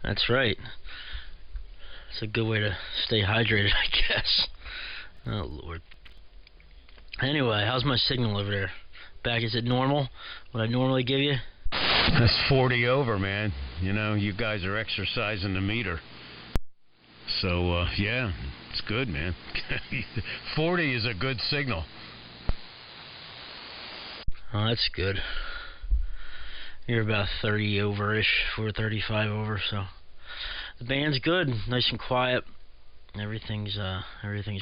That's right. It's a good way to stay hydrated, I guess. Oh, Lord. Anyway, how's my signal over there? Back, is it normal? What I normally give you? That's 40 over, man. You know, you guys are exercising the meter. So, yeah, it's good, man. 40 is a good signal. Oh, that's good. You're about 30 over-ish, 435 over, so the band's good, nice and quiet. Everything's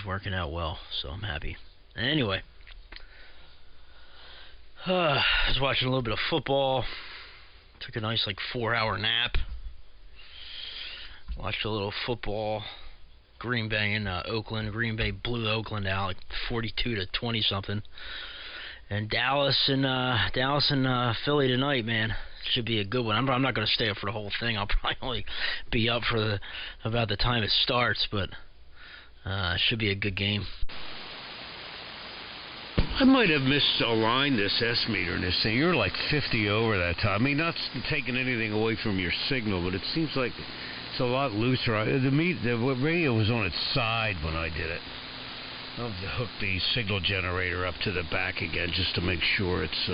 working out well, so I'm happy. Anyway, I was watching a little bit of football. Took a nice 4-hour nap. Watched a little football. Green Bay and Oakland. Green Bay blew Oakland out 42-20 something. And Dallas and Philly tonight, man. Should be a good one. I'm not going to stay up for the whole thing. I'll probably only be up for about the time it starts, but should be a good game. I might have misaligned this S-meter in this thing. You're like 50 over that time. I mean, not taking anything away from your signal, but it seems like it's a lot looser. The radio was on its side when I did it. I'll have to hook the signal generator up to the back again just to make sure it's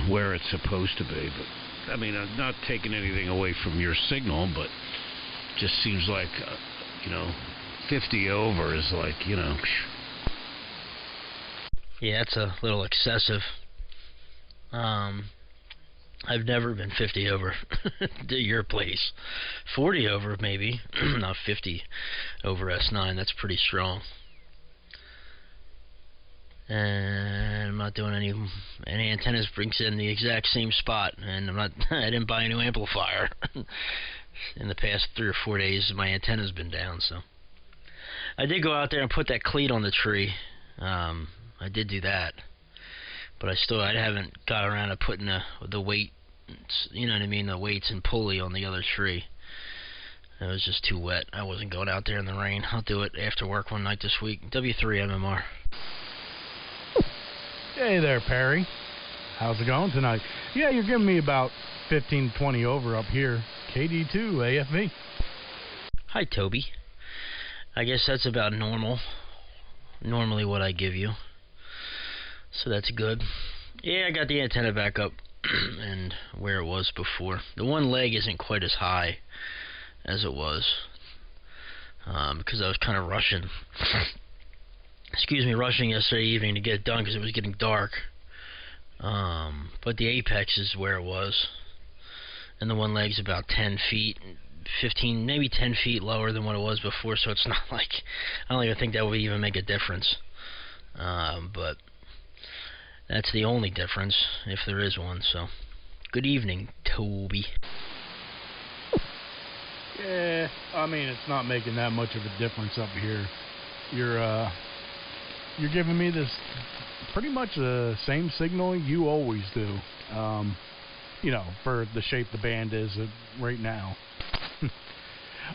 where it's supposed to be. But I mean, I'm not taking anything away from your signal, but it just seems like 50 over is like, Yeah, it's a little excessive. I've never been 50 over to your place. 40 over, maybe. Not 50 over S9. That's pretty strong. And I'm not doing any antennas brings in the exact same spot. And I didn't buy a new amplifier. In the past 3 or 4 days, my antenna's been down, so. I did go out there and put that cleat on the tree. I did do that, but I haven't got around to putting the weight, you know what I mean, the weights and pulley on the other tree. It was just too wet. I wasn't going out there in the rain. I'll do it after work one night this week. W3MMR. Hey there, Perry. How's it going tonight? Yeah, you're giving me about 15-20 over up here. KD2 AFV. Hi, Toby. I guess that's about normally what I give you. So that's good. Yeah, I got the antenna back up and where it was before. The one leg isn't quite as high as it was because I was kind of rushing. Rushing yesterday evening to get it done because it was getting dark. But the apex is where it was. And the one leg's about 10 feet, 15, maybe 10 feet lower than what it was before, so it's not like, I don't even think that would even make a difference. But that's the only difference, if there is one, so. Good evening, Toby. Yeah, I mean, it's not making that much of a difference up here. You're giving me this pretty much the same signal you always do. For the shape the band is right now.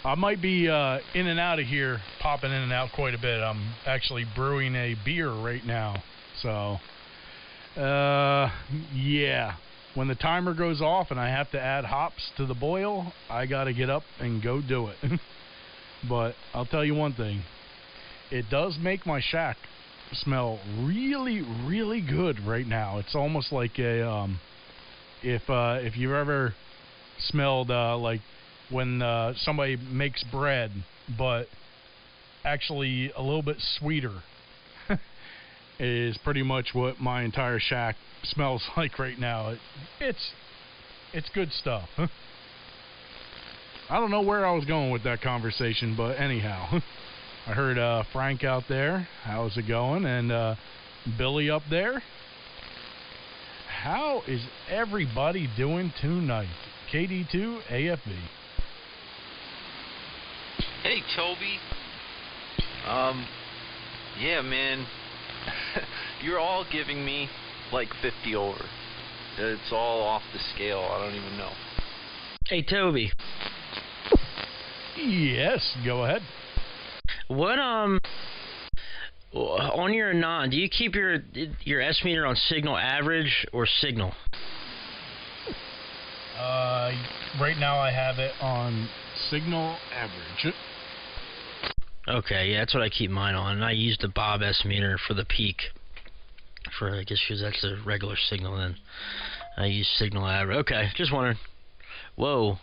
I might be in and out of here, popping in and out quite a bit. I'm actually brewing a beer right now. So, yeah. When the timer goes off and I have to add hops to the boil, I got to get up and go do it. But I'll tell you one thing. It does make my shack smell really, really good right now. It's almost like a, if you've ever smelled, like when somebody makes bread, but actually a little bit sweeter, is pretty much what my entire shack smells like right now. It's good stuff. I don't know where I was going with that conversation, but anyhow, I heard Frank out there. How's it going? And Billy up there. How is everybody doing tonight? KD2 AFV. Hey, Toby. Yeah, man. You're all giving me like 50 over. It's all off the scale. I don't even know. Hey, Toby. Yes, go ahead. What, on your non, do you keep your S meter on signal average or signal? Right now I have it on signal average. Okay, yeah, that's what I keep mine on. And I use the Bob S meter for the peak. I guess because that's a regular signal, then I use signal average. Okay, just wondering. Whoa.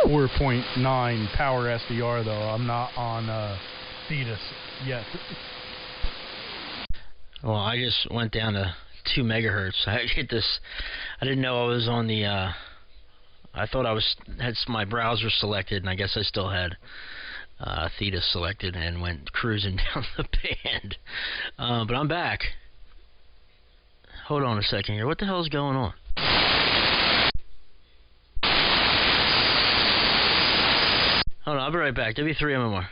.4.9 power SDR though. I'm not on Thetis yet. Well, I just went down to 2 megahertz. I hit this. I didn't know I was on the. I thought I had my browser selected, and I guess I still had Thetis selected, and went cruising down the band. But I'm back. Hold on a second here. What the hell is going on? Hold on, I'll be right back. W3MMR.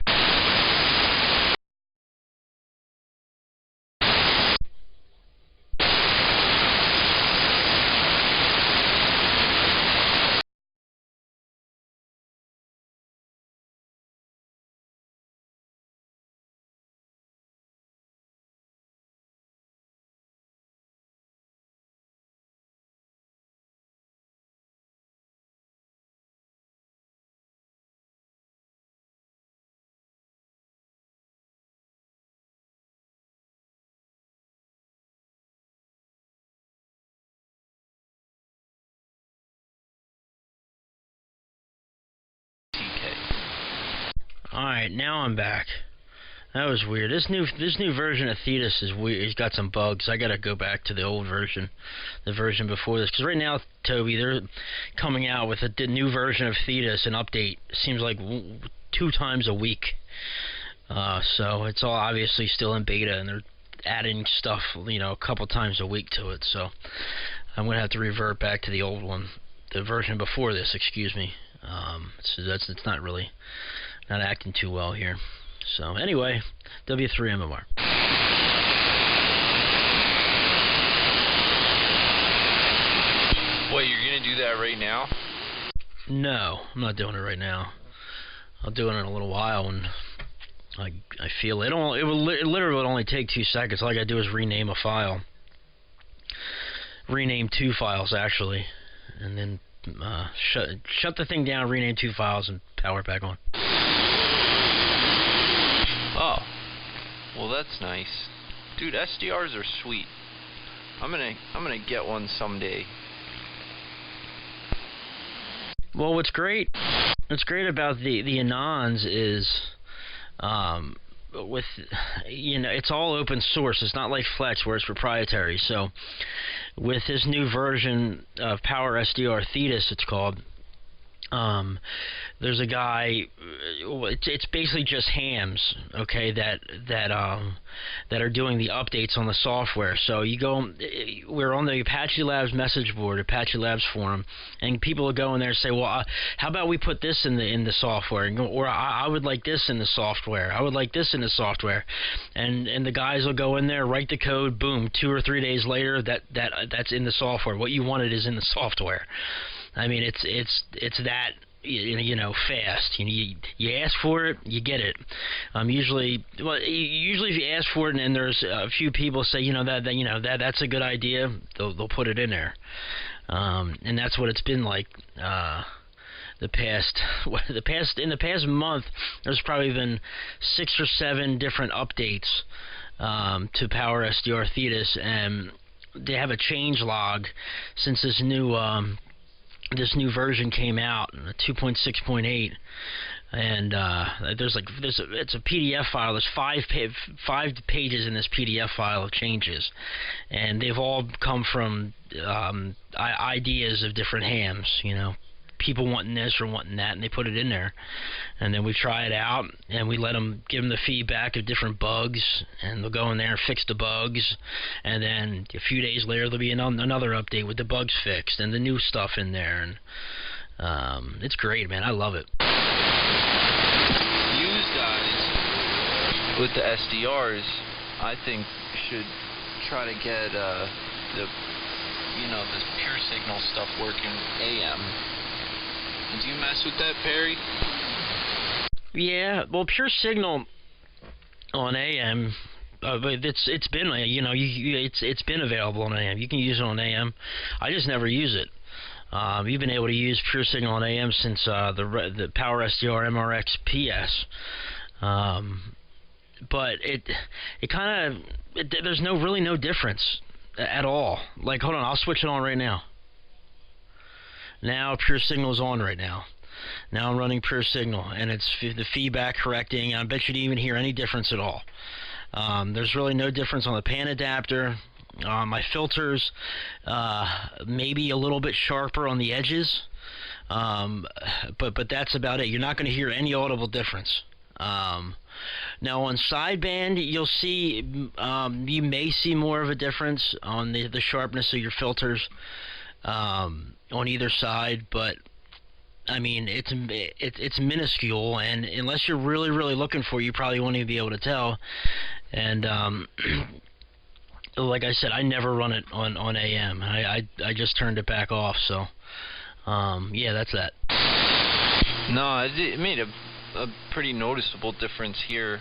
Alright, now I'm back. That was weird. This new version of Thetis is weird. It's got some bugs. I gotta go back to the old version, the version before this. Because right now, Toby, they're coming out with the new version of Thetis, an update. Seems like 2 times a week. So it's all obviously still in beta, and they're adding stuff, a couple times a week to it. So I'm gonna have to revert back to the old one, the version before this. Excuse me. So it's not acting too well here. So anyway, W3MMR. Wait, you're gonna do that right now? No, I'm not doing it right now. I'll do it in a little while when I feel it. It literally would only take 2 seconds. All I gotta do is rename a file. Rename 2 files actually, and then shut the thing down, rename 2 files, and power it back on. Oh, well that's nice, dude. SDRs are sweet. I'm gonna get one someday. Well, what's great about the Anons is, with it's all open source. It's not like Flex where it's proprietary. So, with this new version of Power SDR Thetis, it's called. There's a guy. It's basically just hams, okay, that are doing the updates on the software. So we're on the Apache Labs message board, Apache Labs forum, and people will go in there and say, well, how about we put this in the software, or I would like this in the software. I would like this in the software, and the guys will go in there, write the code, boom, 2 or 3 days later, that's in the software. What you wanted is in the software. I mean, it's that fast. You ask for it, you get it. Usually if you ask for it and there's a few people say that's a good idea, they'll put it in there. And that's what it's been like. In the past month, there's probably been 6 or 7 different updates to Power SDR Thetis, and they have a change log since this new version came out, 2.6.8, and it's a PDF file. There's 5 pages in this PDF file of changes, and they've all come from ideas of different hams. People wanting this or wanting that, and they put it in there, and then we try it out, and we give them the feedback of different bugs, and they'll go in there and fix the bugs, and then a few days later there'll be another update with the bugs fixed and the new stuff in there, and it's great, man. I love it. You guys with the SDRs, I think should try to get the pure signal stuff working AM. Did you mess with that, Perry? Yeah, well, pure signal on AM But it's been it's been available on AM. You can use it on AM. I just never use it. You've been able to use pure signal on AM since the Power SDR MRX PS. But it kind of there's really no difference at all. Like, hold on, I'll switch it on right now. Now pure signal is on right now. Now I'm running pure signal, and it's the feedback correcting. I bet you didn't even hear any difference at all. There's really no difference on the pan adapter. My filters, maybe a little bit sharper on the edges, but that's about it. You're not going to hear any audible difference. Now on sideband, you'll see, you may see more of a difference on the sharpness of your filters on either side, but I mean it's minuscule, and unless you're really looking for it, you probably won't even be able to tell. And like I said, I never run it on AM. I just turned it back off. So yeah, that's that. No, it made a pretty noticeable difference here.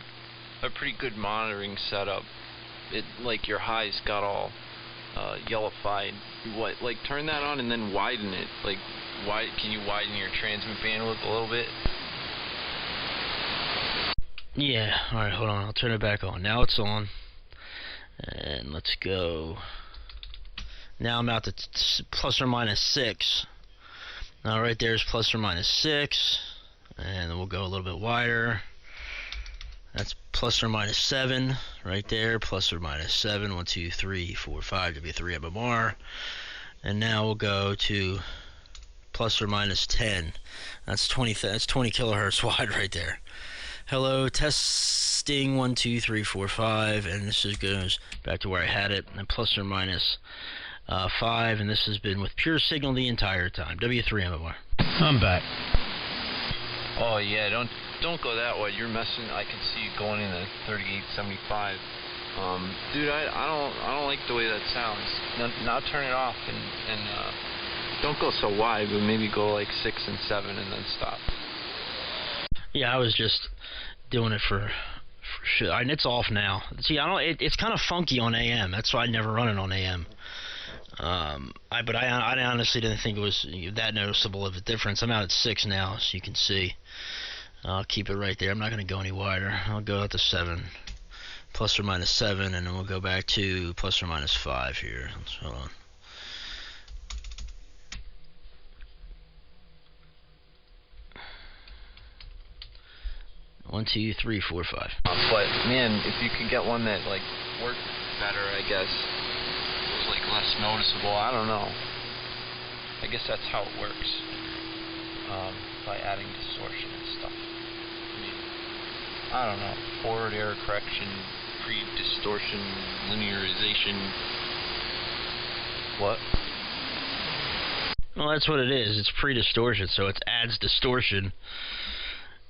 A pretty good monitoring setup. It, like, your highs got all yellowified. Like, turn that on and then widen it. Like, can you widen your transmit bandwidth a little bit? Yeah. All right, hold on. I'll turn it back on. Now it's on. And let's go. Now I'm out to plus or minus 6. Now right there is plus or minus 6. And then we'll go a little bit wider. That's plus or minus 7 right there. Plus or minus 7. 1, 2, 3, 4, 5 W3MMR. And now we'll go to plus or minus 10. That's 20 kilohertz wide right there. Hello, testing 1, 2, 3, 4, 5, and this goes back to where I had it, and plus or minus 5, and this has been with pure signal the entire time. W3MMR. I'm back. Oh yeah, don't go that way. You're messing. I can see you going in at 3875. Dude, I don't like the way that sounds. Now turn it off and don't go so wide, but maybe go like 6 and 7 and then stop. Yeah, I was just doing it for sure. And it's off now. See, it's kind of funky on AM. That's why I never run it on AM. But I honestly didn't think it was that noticeable of a difference. I'm out at 6 now, so you can see. I'll keep it right there. I'm not going to go any wider. I'll go out to 7, plus or minus 7, and then we'll go back to plus or minus 5 here. Hold on. One, 2, 3, 4, 5. But man, if you could get one that like worked better, I guess, was like less noticeable. I don't know. I guess that's how it works, by adding distortion and stuff. I mean, I don't know. Forward error correction, pre-distortion, linearization. What? Well, that's what it is. It's pre-distortion, so it adds distortion.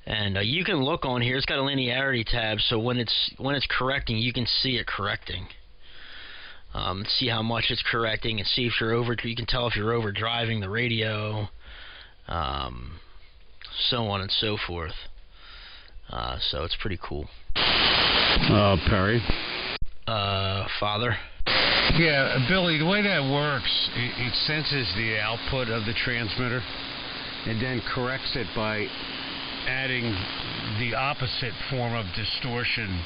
And you can look on here. It's got a linearity tab, so when it's correcting, you can see it correcting. See how much it's correcting, and see if you're over. You can tell if you're overdriving the radio, so on and so forth. So it's pretty cool. Perry. Father. Yeah, Billy. The way that works, it senses the output of the transmitter, and then corrects it by adding the opposite form of distortion,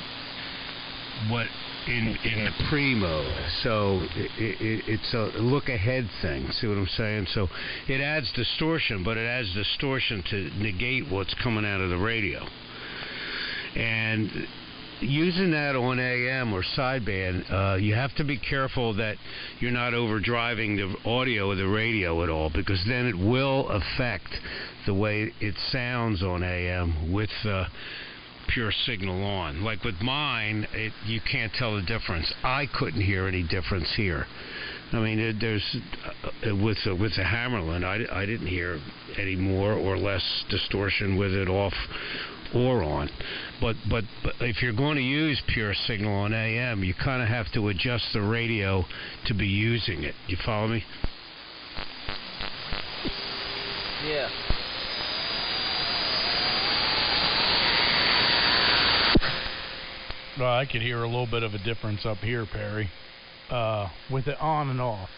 in the pre-mode. So it's a look-ahead thing. See what I'm saying? So it adds distortion, but it adds distortion to negate what's coming out of the radio. And using that on AM or sideband, you have to be careful that you're not overdriving the audio of the radio at all, because then it will affect the way it sounds on AM with pure signal on. Like with mine, you can't tell the difference. I couldn't hear any difference here. I mean, there's with the Hammerland, I didn't hear any more or less distortion with it off or on. But if you're going to use pure signal on AM, you kind of have to adjust the radio to be using it. You follow me? Yeah. Well, I could hear a little bit of a difference up here, Perry, with it on and off.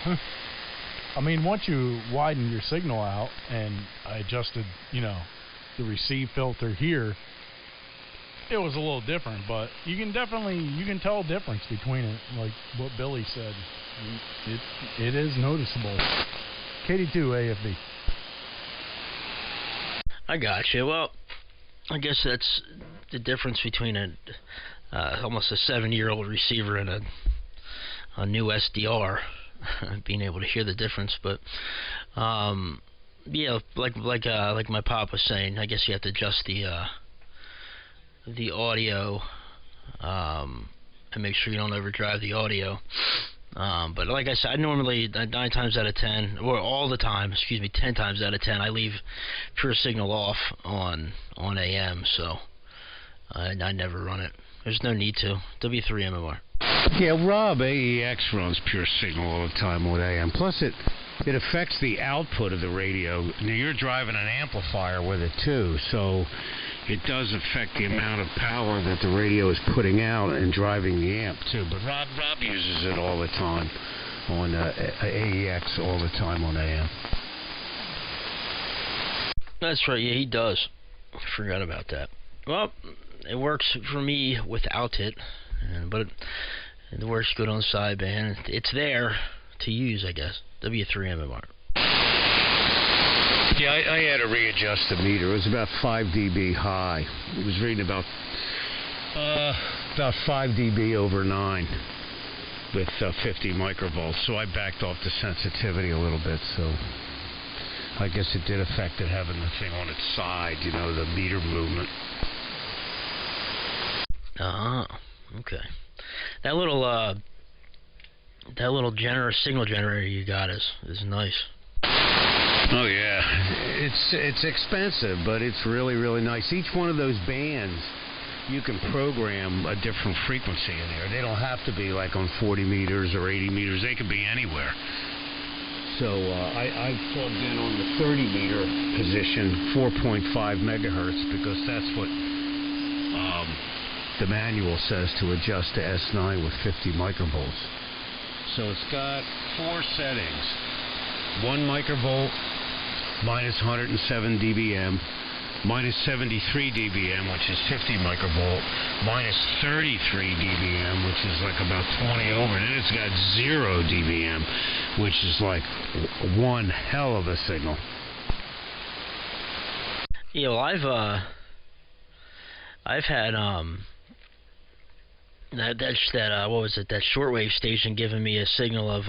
Yeah. I mean, once you widen your signal out, and I adjusted, the receive filter here, it was a little different, but you can tell a difference between it, like what Billy said. It is noticeable. KD2 AFB. I got you. Well, I guess that's the difference between almost a 7-year-old receiver and a new SDR, being able to hear the difference. But yeah, like my pop was saying, I guess you have to adjust the audio and make sure you don't overdrive the audio. But like I said, I normally 9 times out of 10, or all the time, 10 times out of 10, I leave pure signal off on AM, so I never run it. There's no need to. W3MMR. Yeah, Rob, AEX runs pure signal all the time on AM. Plus, it affects the output of the radio. Now, you're driving an amplifier with it too, so it does affect the amount of power that the radio is putting out and driving the amp too. But Rob uses it all the time on AEX, all the time on AM. That's right. Yeah, he does. I forgot about that. Well, it works for me without it, but it works good on sideband. It's there to use, I guess. W3MMR. Yeah, I had to readjust the meter. It was about 5 dB high. It was reading about 5 dB over 9 with 50 microvolts. So I backed off the sensitivity a little bit. So I guess it did affect it having the thing on its side, the meter movement. Okay. That little signal generator you got is nice. Oh yeah, it's expensive, but it's really, really nice. Each one of those bands, you can program a different frequency in there. They don't have to be like on 40 meters or 80 meters. They can be anywhere. So I plugged in on the 30 meter position, 4.5 megahertz, because that's what the manual says to adjust to S9 with 50 microvolts. So it's got 4 settings. 1 microvolt, minus 107 dBm, minus 73 dBm, which is 50 microvolt, minus 33 dBm, which is like about 20 over. And then it's got 0 dBm, which is like one hell of a signal. Yeah, well, I've had what was it? That shortwave station giving me a signal of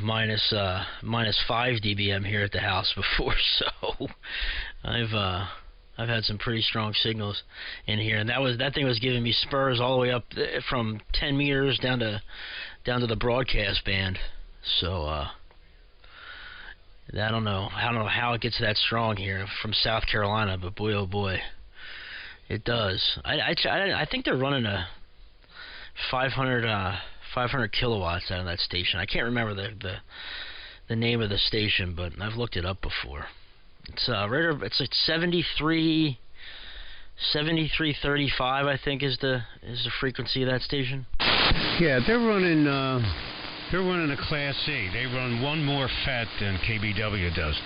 minus 5 dBm here at the house before, so I've had some pretty strong signals in here, and that thing was giving me spurs all the way up from 10 meters down to the broadcast band. So I don't know how it gets that strong here from South Carolina, but boy oh boy, it does. I think they're running a 500 kilowatts out of that station. I can't remember the name of the station, but I've looked it up before. It's it's like 7335, I think is the frequency of that station. Yeah, they're running a Class C. They run one more FET than KBW does.